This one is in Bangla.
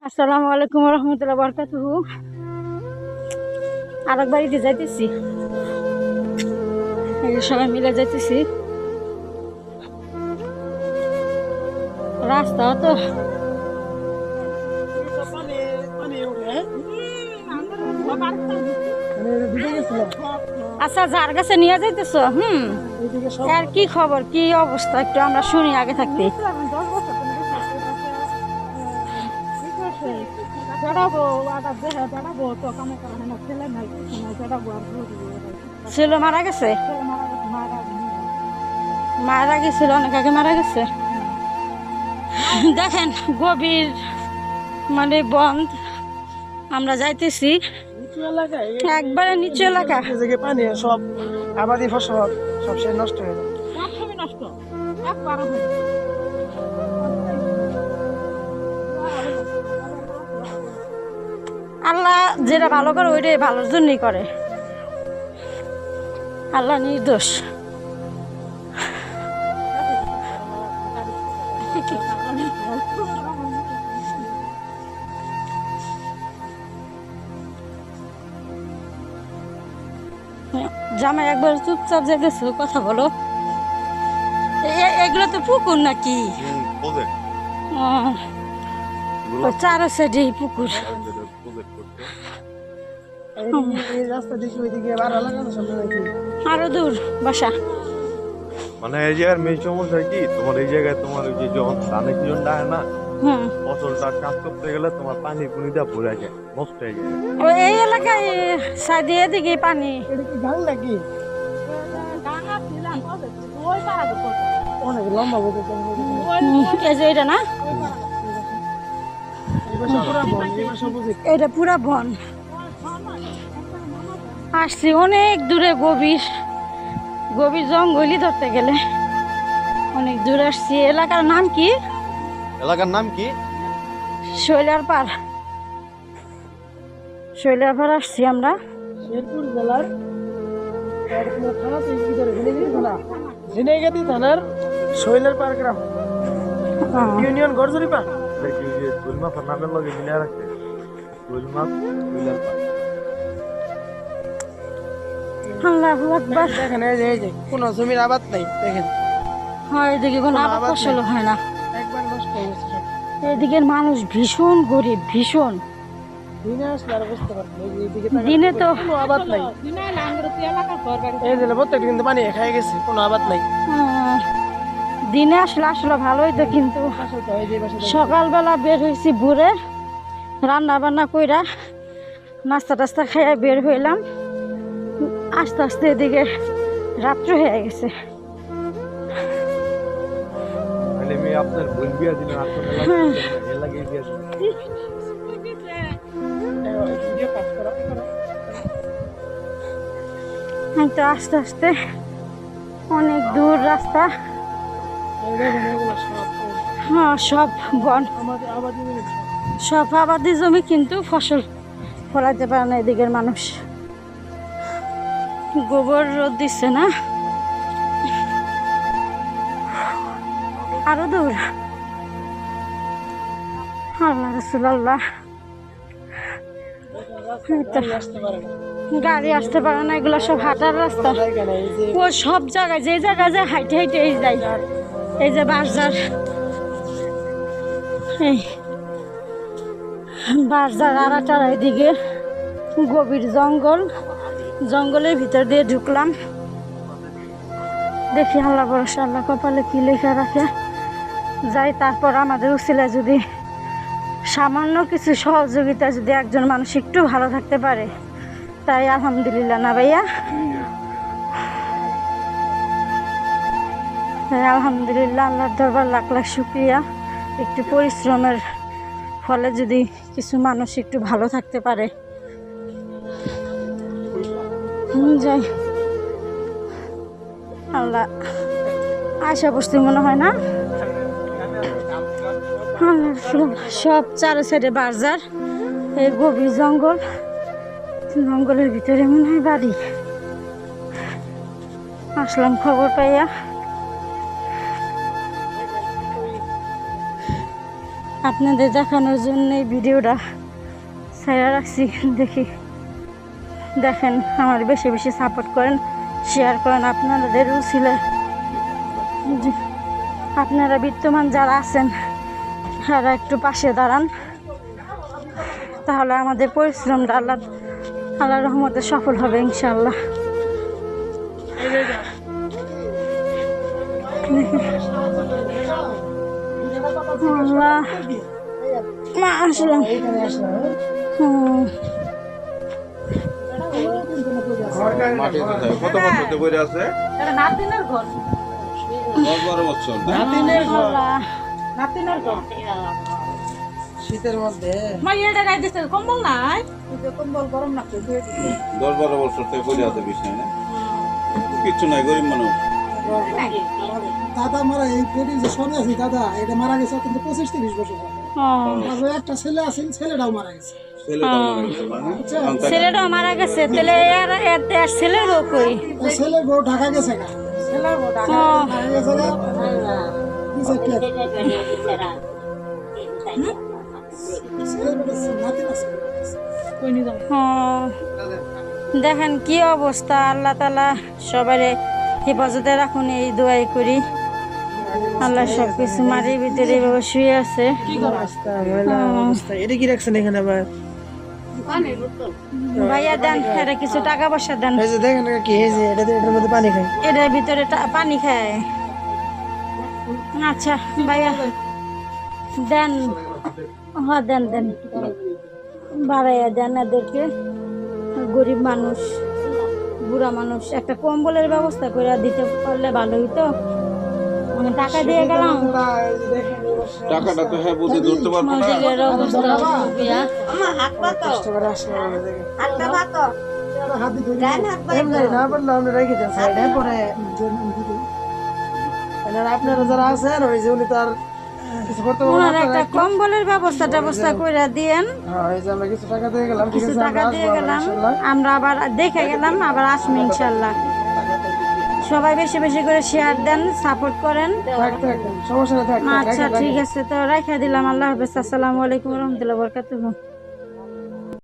আসসালামু আলাইকুম রহমতুল্লাহ বরকাতুহু। আরেক বাড়িতে যাইতেছি, এই যে সবাই মিলে যাইতেছি। রাস্তা তো আচ্ছা, যার কাছে নিয়ে যাইতেছ আর কি খবর, কি অবস্থা একটু আমরা শুনি আগে থাকতে। ছেলে মারা গেছে, মারা গেছিল অনেক আগে মারা গেছে। দেখেন গভীর মানে বন্ধ, আমরা যাইতেছি একবারে নিচু এলাকা। পানি সব আবাদি ফসল সব সে নষ্ট হয়ে যায়। আল্লাহ যেটা ভালো করে ওইটাই ভালোর জন্যই করে, আল্লাহ নির্দোষ। জামাই একবার চুপচাপ যেতেছে, কথা বলো। এগুলো তো পুকুর নাকি? চার সাইডে পুকুর। আরো দূর বাসা। মানে এই জায়গার মেন সমস্যা কি, তোমার এই জায়গায় তোমার ওই যে যখন ধানের সিজনটা হয় না, ফসলটা চাষ করতে গেলে তোমার পানি পুনিটা ভরে যায়, নষ্ট হয়ে যায়। এই এলাকায় সাইডে দিকে পানি নাকি অনেক লম্বা এটা না, এটা পুরা বন। আসছি অনেক দূরে, গভীর গভীর জঙ্গলই ধরতে গেলে অনেক দূর আসছি। এলাকার নাম কি? এলাকার নাম কি? শৈলার পার। শৈলার পার আসছি আমরা। শেরপুর জেলার ঝিনাইগাতি থানার শৈলার পার গ্রাম, ইউনিয়ন গড়জরিপা। দেখি যে গুলমাফ নামের লগে মিলে রাখছে, গুলমাফ গুলার পার। আল্লাহু আকবার। দেখেন এই যে কোনো জমির আবাদ নাই, দেখেন হয় এদিকে কোনো আবাদ ফসল হয় না, একবার নষ্ট হয়ে গেছে। এদিকের মানুষ ভীষণ গরিব, ভীষণ। দিনে আসলে আর বুঝতে পারবেন, এইদিকে দিনে তো কোনো আবাদ নাই। এই যে প্রত্যেকটা কিন্তু পানি খেয়ে গেছে, কোনো আবাদ নাই। দিনে আসলে আসলে ভালোই তো, কিন্তু সকালবেলা বের হয়েছি ভোরে, রান্না বান্না কইরা নাস্তা টাস্তা খাইয়া বের হইলাম, আস্তে আস্তে এদিকে রাত্র হয়ে গেছে। মানে আমি আপনার বোন বিয়া দিলেন, আপনার এলাকায় বিয়া দিলেন। তো আস্তে আস্তে অনেক দূর রাস্তা। হ্যাঁ, সব বন, সব আবাদি জমি, কিন্তু ফসল ফলাইতে পারে না এদিকের মানুষ। গোবর রোদ দিচ্ছে না, আরো দূর। আল্লাহ রাসূলুল্লাহ, গাড়ি আসতে পারে না, এগুলো সব হাঁটার রাস্তা। ও সব জায়গায় যে জায়গায় যায় হাইটে হাইটে যায়। এই যে বাজার, এই বাজার আড়াটার এদিকে গভীর জঙ্গল, জঙ্গলের ভিতর দিয়ে ঢুকলাম। দেখি আল্লাহ ভরসা, আল্লাহ কপালে কি লেখা রাখে যাই। তারপর আমাদের উসিলায় যদি সামান্য কিছু সহযোগিতা, যদি একজন মানুষ একটু ভালো থাকতে পারে, তাই আলহামদুলিল্লাহ। না ভাইয়া? আলহামদুলিল্লাহ, আল্লাহর দরবার লাখ লাখ শুক্রিয়া। একটু পরিশ্রমের ফলে যদি কিছু মানুষ একটু ভালো থাকতে পারে, যাই। আল্লাহ আশা বসতে মনে হয় না। সব চারো সাইডে বাজার, এই গভীর জঙ্গল, জঙ্গলের ভিতরে মনে হয় বাড়ি। আসলাম খবর পাইয়া। আপনাদের দেখানোর জন্য এই ভিডিওটা ছেড়ে রাখছি। দেখি দেখেন, আমার বেশি বেশি সাপোর্ট করেন, শেয়ার করেন। আপনাদের উচিলে আপনারা বিত্তমান যারা আছেন তারা একটু পাশে দাঁড়ান, তাহলে আমাদের পরিশ্রমটা আল্লাহর রহমতে সফল হবে ইনশাআল্লাহ। আল্লাহ মা আসলাম। মাটি কোথায়? কত বছর ধরে পড়ে আছে? 10-12 বছর। শীতের মধ্যে কম্বল নাই, কম্বল গরম লাগছে 10-12 বছর থেকে পড়ে আছে বিছানায় না? কিচ্ছু নাই, গরিব মানুষ। দাদা মারা এই পেটে যে সরে আছে দাদা, এটা মারা গেছে কিন্তু 25-30 বছর আগে। আর একটা ছেলে আছে, ছেলেটাও মারা গেছে। ছেলেটাও মারা গেছে, তাহলে ছেলের বউ কই? ছেলের বউ ঢাকা গেছে গা। ছেলের বউ ঢাকা গেছে গা। দেখেন কি অবস্থা, আল্লাহ তাআলা সবারে হেফাজতে রাখুন, এই দোয়াই করি। আল্লাহ সবকিছু মাটির ভিতরে এভাবে শুয়ে আছে। এটা কি রাখছেন এখানে আবার? ভাইয়া দেন, এটা কিছু টাকা পয়সা দেন। এই যে দেখেন কি এই যে এটার মধ্যে পানি খায়। এটার ভিতরে পানি খায়। আচ্ছা ভাইয়া দেন, হ্যাঁ দেন দেন, বাড়াইয়া দেন এদেরকে। গরিব মানুষ, বুড়া মানুষ, একটা কম্বলের ব্যবস্থা করে দিতে পারলে ভালো হইতো। আমি টাকা দিয়ে গেলাম, টাকাটা তো হ্যাঁ বুঝে ধরতে পারবো না। মজিদের অবস্থা ভাইয়া। কষ্ট করে আসলে দেখেন হাত দিয়ে এমনি না বললে আমরা রেখে দেন সাইডে পরে আপনারা যারা আছেন ওই যে উনি তো আর কিছু করতে পারবেন ওনার না। একটা কম্বলের ব্যবস্থা করে দিয়েন। হ্যাঁ এই যে আমরা কিছু টাকা দিয়ে গেলাম, ঠিক কিছু আছে? টাকা দিয়ে গেলাম, আমরা আবার দেখে গেলাম, আবার আসবো ইনশাল্লাহ। সবাই বেশি বেশি করে শেয়ার দেন, সাপোর্ট করেন। সমস্যা নেই, থাক আচ্ছা ঠিক আছে, তো রাখা দিলাম। আল্লাহ হাফেজ। আসসালামু আলাইকুম রহমতুল্লাহ বরকাতুহু।